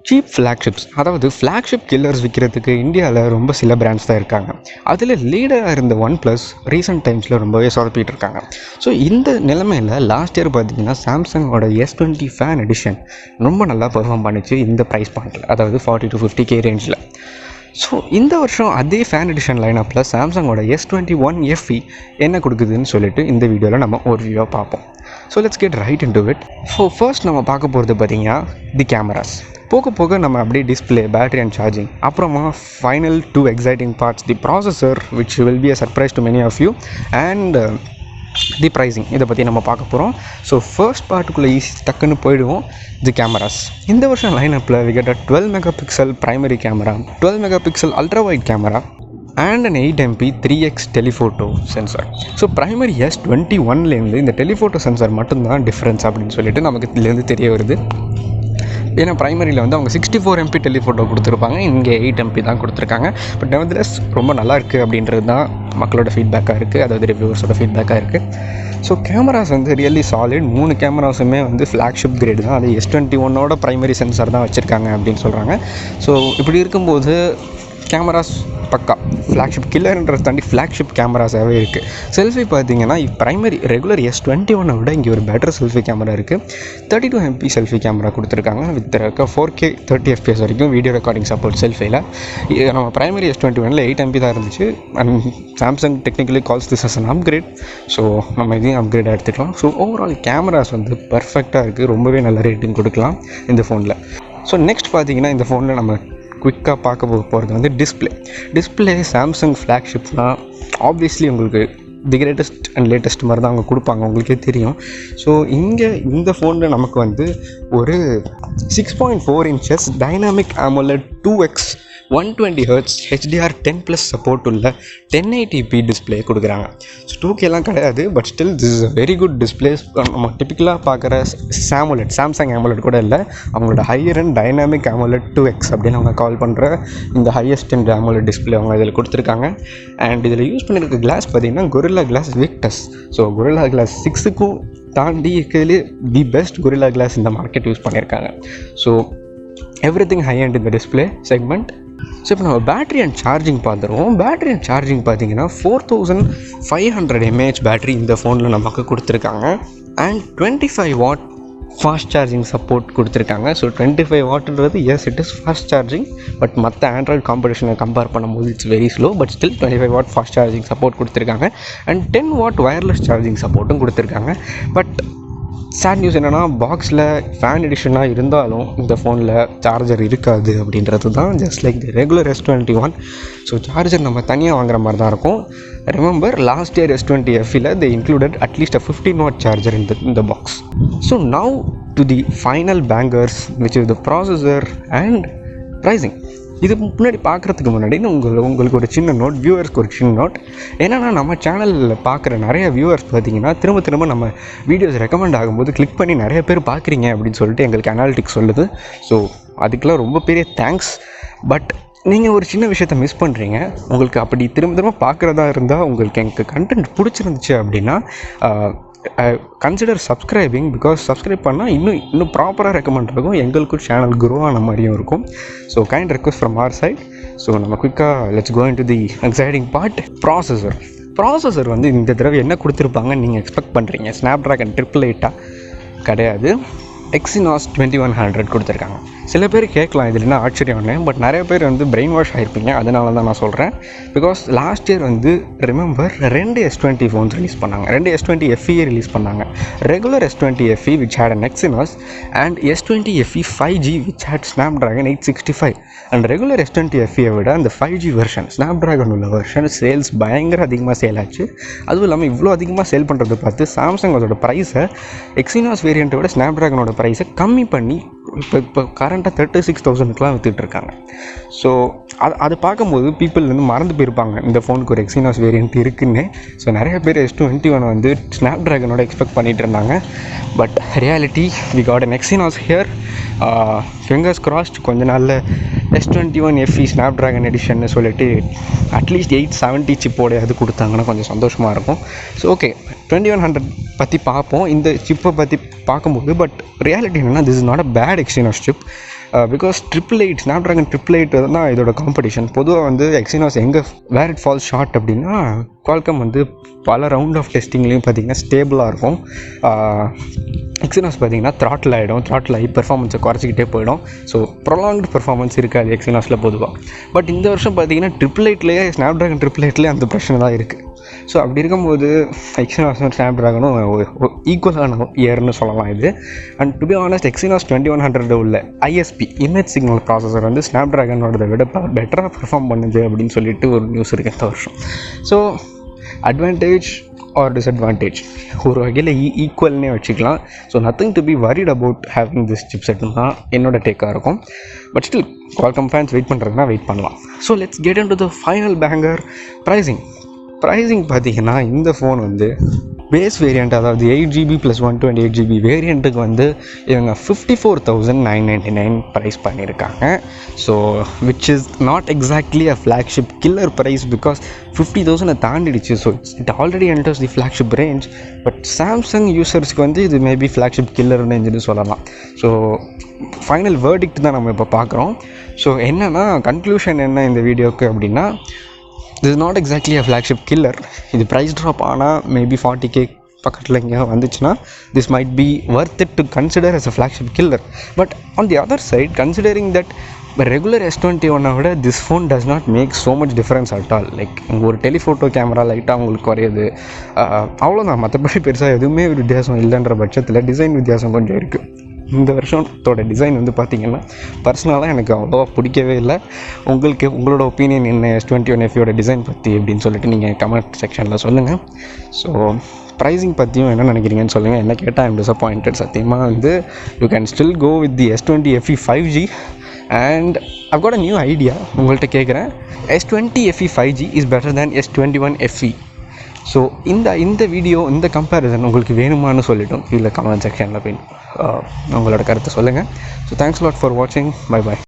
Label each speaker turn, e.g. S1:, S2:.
S1: Cheap flagships, அதாவது flagship killers விற்கிறதுக்கு இந்தியாவில் ரொம்ப சில பிராண்ட்ஸ் தான் இருக்காங்க. அதில் லீடராக இருந்த ஒன் ப்ளஸ் ரீசெண்ட் டைம்ஸில் ரொம்பவே சொதப்பிட்டு இருக்காங்க. ஸோ இந்த நிலைமையில் லாஸ்ட் இயர் பார்த்திங்கன்னா சாம்சங்கோட S20 ஃபேன் எடிஷன் ரொம்ப நல்லா பெர்ஃபார்ம் பண்ணிச்சு இந்த ப்ரைஸ் பாயிண்டில், அதாவது 40 to 50K ரேஞ்சில். ஸோ இந்த வருஷம் அதே ஃபேன் எடிஷன் லைனப்பில் சாம்சங்கோட S21 FE என்ன கொடுக்குதுன்னு சொல்லிட்டு இந்த வீடியோவில் நம்ம ஒரு வியூவாக பார்ப்போம். So let's get right into it. So first நம்ம பார்க்க போகிறது பார்த்திங்கன்னா தி கேமராஸ். போக போக நம்ம அப்படியே டிஸ்பிளே, பேட்டரி அண்ட் சார்ஜிங், அப்புறமா final 2 exciting parts, the processor which will be a surprise to many of you, and the pricing, இதை பற்றி நம்ம பார்க்க போகிறோம். ஸோ ஃபர்ஸ்ட் பார்ட்டுக்குள்ளே டக்குன்னு போயிடுவோம். The cameras. இந்த வருஷம் லைனப்பில் we get 12 megapixel primary camera, 12 megapixel ultra wide camera and an 8MP 3x telephoto sensor. So primary S21லேருந்து இந்த டெலிஃபோட்டோ சென்சார் மட்டும்தான் டிஃப்ரென்ஸ் அப்படின்னு சொல்லிட்டு நமக்கு இதுலேருந்து தெரிய வருது. ஏன்னா ப்ரைமரியில் வந்து அவங்க 64MP டெலிஃபோட்டோ கொடுத்துருப்பாங்க, இங்கே 8MP தான் கொடுத்துருக்காங்க. பட் நெவர்தலெஸ் ரொம்ப நல்லா இருக்குது அப்படின்றது தான் மக்களோட ஃபீட்பேக்காக இருக்குது, அதாவது ரிவ்யூவர்ஸோட ஃபீட்பேக்காக இருக்குது. ஸோ கேமராஸ் வந்து ரியலி சாலிட். 3 கேமராஸுமே வந்து ஃப்ளாக்ஷிப் கிரேடு தான், அது S21ஓட ப்ரைமரி சென்சார் தான் வச்சுருக்காங்க அப்படின்னு சொல்கிறாங்க. ஸோ இப்படி இருக்கும்போது கேமராஸ் பக்கா ஃப்ளாக்ஷிப் கில்லர்ன்றது தாண்டி ஃப்ளாக்ஷிப் கேமராஸாகவே இருக்குது. செல்ஃபி பார்த்தீங்கன்னா ப்ரைமரி ரெகுலர் S21 விட இங்கே ஒரு பெட்டர் செல்ஃபி கேமரா இருக்குது. 32MP செல்ஃபி கேமரா கொடுத்துருக்காங்க வித் 4K 30fps வரைக்கும் வீடியோ ரெக்கார்டிங் சப்போர்ட் செல்ஃபியில். நம்ம ப்ரைமரி S21ல் 8MP தான் இருந்துச்சு. And Samsung technically calls this as an upgrade. So நம்ம இதையும் அப்கிரேடாக எடுத்துக்கலாம். ஸோ ஓவரால் கேமராஸ் வந்து பர்ஃபெக்டாக இருக்குது, ரொம்பவே நல்ல ரேட்டிங் கொடுக்கலாம் இந்த ஃபோனில். ஸோ நெக்ஸ்ட் பார்த்தீங்கன்னா இந்த ஃபோனில் நம்ம குயிக்காக பார்க்க போகிறது வந்து டிஸ்பிளே. சாம்சங் ஃப்ளாக்ஷிப்னால் ஆப்வியஸ்லி உங்களுக்கு தி கிரேட்டஸ்ட் அண்ட் லேட்டஸ்ட் மாதிரி தான் அவங்க கொடுப்பாங்க, உங்களுக்கே தெரியும். ஸோ இங்கே இந்த ஃபோனில் நமக்கு வந்து ஒரு 6.4 inches dynamic AMOLED 2x 120Hz HDR10+ support உள்ள 1080p டிஸ்பிளே கொடுக்குறாங்க. ஸோ 2Kலாம் கிடையாது, but still this is a very good display. நம்ம டிப்பிக்கலாக பார்க்குற சாம்சங் AMOLED கூட இல்லை, அவங்களோட higher and dynamic AMOLED 2x அப்படின்னு அவங்க கால் பண்ணுற இந்த ஹையஸ்ட் அண்ட் AMOLED டிஸ்பிளே அவங்க இதில் கொடுத்துருக்காங்க. அண்ட் இதில் யூஸ் பண்ணியிருக்க கிளாஸ் பார்த்திங்கன்னா Gorilla Glass Victus. So Gorilla Glass 6க்கும் தாண்டி இருக்கிறதுலே தி பெஸ்ட் Gorilla Glass இந்த மார்க்கெட் யூஸ் பண்ணியிருக்காங்க. ஸோ எவ்ரிதிங் ஹை அண்ட் இந்த டிஸ்பிளே செக்மெண்ட். ஸோ இப்போ நம்ம பேட்ரி அண்ட் சார்ஜிங் பார்த்துருவோம். பேட்ரி அண்ட் சார்ஜிங் பார்த்தீங்கன்னா 4500 mAh பேட்ரி இந்த ஃபோனில் நமக்கு கொடுத்துருக்காங்க. And 25 watt fast charging support கொடுத்துருக்காங்க. ஸோ 25 wattன்றது yes it is fast charging, but மற்ற ஆண்ட்ராய்டு காம்படிஷனை கம்பேர் பண்ணும்போது it's very slow. But still 25 watt fast charging support கொடுத்துருக்காங்க. அண்ட் 10 watt வயர்லெஸ் சார்ஜிங் சப்போர்ட்டும் கொடுத்துருக்காங்க. பட் சேட் நியூஸ் என்னென்னா, பாக்ஸில் ஃபேன் எடிஷனாக இருந்தாலும் இந்த ஃபோனில் சார்ஜர் இருக்காது அப்படின்றது தான், just like the regular S21. So charger நம்ம தனியாக வாங்குற மாதிரி தான் இருக்கும். Remember last year S20 FEல they included at least a 15 watt charger in the box. So now to the final bangers, which is the processor and pricing. இது முன்னாடி பார்க்குறதுக்கு முன்னாடி உங்களுக்கு ஒரு சின்ன நோட், வியூவர்ஸ்க்கு ஒரு சின்ன நோட். ஏன்னா நம்ம சேனலில் பார்க்குற நிறைய வியூவர்ஸ் பார்த்திங்கன்னா திரும்ப நம்ம வீடியோஸ் ரெக்கமெண்ட் ஆகும்போது கிளிக் பண்ணி நிறைய பேர் பார்க்குறீங்க அப்படின்னு சொல்லிட்டு எங்களுக்கு அனாலிட்டிக்ஸ் சொல்லுது. ஸோ அதுக்கெலாம் ரொம்ப பெரிய தேங்க்ஸ். பட் நீங்கள் ஒரு சின்ன விஷயத்தை மிஸ் பண்ணுறீங்க. உங்களுக்கு அப்படி திரும்ப பார்க்குறதா இருந்தால், உங்களுக்கு எனக்கு கண்டென்ட் பிடிச்சிருந்துச்சு அப்படின்னா கன்சிடர் சப்ஸ்கிரைபிங். பிகாஸ் சப்ஸ்கிரைப் பண்ணால் இன்னும் ப்ராப்பராக ரெக்கமெண்ட் ஆகும், எங்களுக்கும் சேனல் க்ரோ ஆன மாதிரியும் இருக்கும். So kind request from our side. So நம்ம குயிக்காக let's go into the exciting part. Processor வந்து இந்த தடவை என்ன கொடுத்துருப்பாங்கன்னு நீங்கள் எக்ஸ்பெக்ட் பண்ணுறீங்க? Snapdragon 888 கிடையாது, Exynos 2100 கொடுத்துருக்காங்க. சில பேர் கேட்கலாம் இதில் என்ன ஆச்சரியம்னு, பட் நிறைய பேர் வந்து பிரெயின் வாஷ் ஆகிருப்பீங்க, அதனால தான் நான் சொல்கிறேன். பிகாஸ் லாஸ்ட் இயர் வந்து ரிமெம்பர் 2 S20 ஃபோன்ஸ் ரிலீஸ் பண்ணாங்க, 2 S20 FE ரிலீஸ் பண்ணாங்க. Regular S20 FE which had an Exynos and S20 FE 5G which had Snapdragon 865. And regular S20 FE விட அந்த 5G வெர்ஷன், Snapdragon உள்ள version sales பயங்கர அதிகமாக sale ஆச்சு. அதுவும் இல்லாமல் இவ்வளோ அதிகமாக சேல் பண்ணுறது பார்த்து சாம்சங் அதோட ப்ரைஸை Exynos வேரியண்ட்டை விட Snapdragonோட ப்ரைஸை கம்மி பண்ணி இப்போ கரண்ட்டாக 36,000க்குலாம் விற்றுட்ருக்காங்க. ஸோ அது பார்க்கும்போது பீப்புள் வந்து மறந்து போயிருப்பாங்க இந்த ஃபோனுக்கு ஒரு Exynos வேரியண்ட் இருக்குன்னு. ஸோ நிறைய பேர் S21 வந்து Snapdragonோட எக்ஸ்பெக்ட் பண்ணிகிட்டு இருந்தாங்க. But reality we got an Exynos here. Fingers crossed கொஞ்ச நாளில் S21 FE Snapdragon எடிஷன்னு சொல்லிட்டு அட்லீஸ்ட் 870 சிப்போட அது கொடுத்தாங்கன்னா கொஞ்சம் சந்தோஷமாக இருக்கும். ஸோ ஓகே, 2100 பற்றி பார்ப்போம், இந்த சிப்பை பற்றி பார்க்கும்போது. பட் ரியாலிட்டி என்னென்னா, this is not a bad Exynos chip. Because Snapdragon 888 தான் இதோட காம்படிஷன். பொதுவாக வந்து Exynos where it falls short அப்படின்னா குவால்காம் வந்து பல ரவுண்ட் ஆஃப் டெஸ்டிங்லேயும் பார்த்திங்கன்னா ஸ்டேபிளாக இருக்கும். எக்ஸினாஸ் பார்த்திங்கன்னா த்ராட்டில் ஆகி பெர்ஃபார்மன்ஸை குறைச்சிக்கிட்டே போயிடும். ஸோ ப்ரொலாங்டு பெர்ஃபார்மன்ஸ் இருக்காது எக்ஸினாஸில் பொதுவாக. பட் இந்த வருஷம் பார்த்திங்கன்னா 888 ஸ்னாப்ட்ராகன் 888 அந்த பிரச்சனை தான் இருக்குது. ஸோ அப்படி இருக்கும்போது எக்ஸினாஸும் ஸ்னாப்ட்ராகனும் ஈக்குவலான இயர்னு சொல்லலாம் இது. And to be honest Exynos 2100 உள்ள ஐஎஸ்பி இமேஜ் சிக்னல் ப்ராசஸர் வந்து ஸ்னாப்ட்ராகனோட விட பெட்டராக பெர்ஃபார்ம் பண்ணுது அப்படின்னு சொல்லிட்டு ஒரு நியூஸ் இருக்குது இந்த வருஷம். ஸோ அட்வான்டேஜ் ஆர் டிஸ்அட்வான்டேஜ் ஒரு வகையில் ஈக்குவல்னே வச்சுக்கலாம். So nothing to be worried about having this சிப்செட்னு தான் என்னோட டேக்காக இருக்கும். But still Qualcomm fans wait பண்ணுறதுனா வெயிட் பண்ணலாம். So let's get into the final banger. Pricing பார்த்திங்கன்னா இந்த ஃபோன் வந்து பேஸ் வேரியண்ட், அதாவது 8GB + 128GB வேரியண்ட்டுக்கு வந்து இவங்க 54,999 ப்ரைஸ் பண்ணியிருக்காங்க. So which is not exactly a flagship killer price because 50,000 தாண்டிடுச்சு. So it already enters the flagship range. But Samsung யூசர்ஸ்க்கு வந்து இது மேபி ஃப்ளாக்ஷிப் கில்லர் ரேஞ்சுன்னு சொல்லலாம். ஸோ ஃபைனல் வேர்டிக்ட் தான் நம்ம இப்போ பார்க்குறோம். ஸோ என்னென்னா கன்க்ளூஷன் என்ன இந்த வீடியோவுக்கு அப்படின்னா, this is not exactly a flagship killer. இது ப்ரைஸ் ட்ராப் ஆனால் மேபி 40K பக்கத்தில் எங்கேயா வந்துச்சுன்னா this might be worth it to consider as a flagship killer. But on the other side, considering that regular S21 விட this phone does not make so much difference at all. Like ஒரு telephoto camera லைட்டாக உங்களுக்கு குறையுது, அவ்வளோதான். மற்றபடி பெருசாக எதுவுமே வித்தியாசம் இல்லைன்ற பட்சத்தில் டிசைன் வித்தியாசம் கொஞ்சம் இருக்குது. இந்த வருஷத்தோட டிசைன் வந்து பார்த்திங்கன்னா பர்சனலாக எனக்கு அவ்வளோவா பிடிக்கவே இல்லை. உங்களோட ஒப்பீனியன் என்ன S21 FEயோட டிசைன் பற்றி அப்படின்னு சொல்லிட்டு நீங்கள் கமெண்ட் செக்ஷனில் சொல்லுங்கள். ஸோ ப்ரைஸிங் பற்றியும் என்ன நினைக்கிறீங்கன்னு சொல்லுங்கள். என்ன கேட்டால் ஐம் டிசப்பாயிண்டட். சத்தியமாக வந்து you can still go with the S20 FE 5G. And I've got a new idea உங்கள்கிட்ட கேட்குறேன். S20 FE 5G is better than S21 FE. So இந்த வீடியோ இந்த கம்பேரிசன் உங்களுக்கு வேணுமான்னு சொல்லிட்டோம். இல்லை கமெண்ட் செக்ஷனில் போய் உங்களோட கருத்தை சொல்லுங்கள். ஸோ தேங்க்ஸ் லாட் ஃபார் வாட்சிங். பை.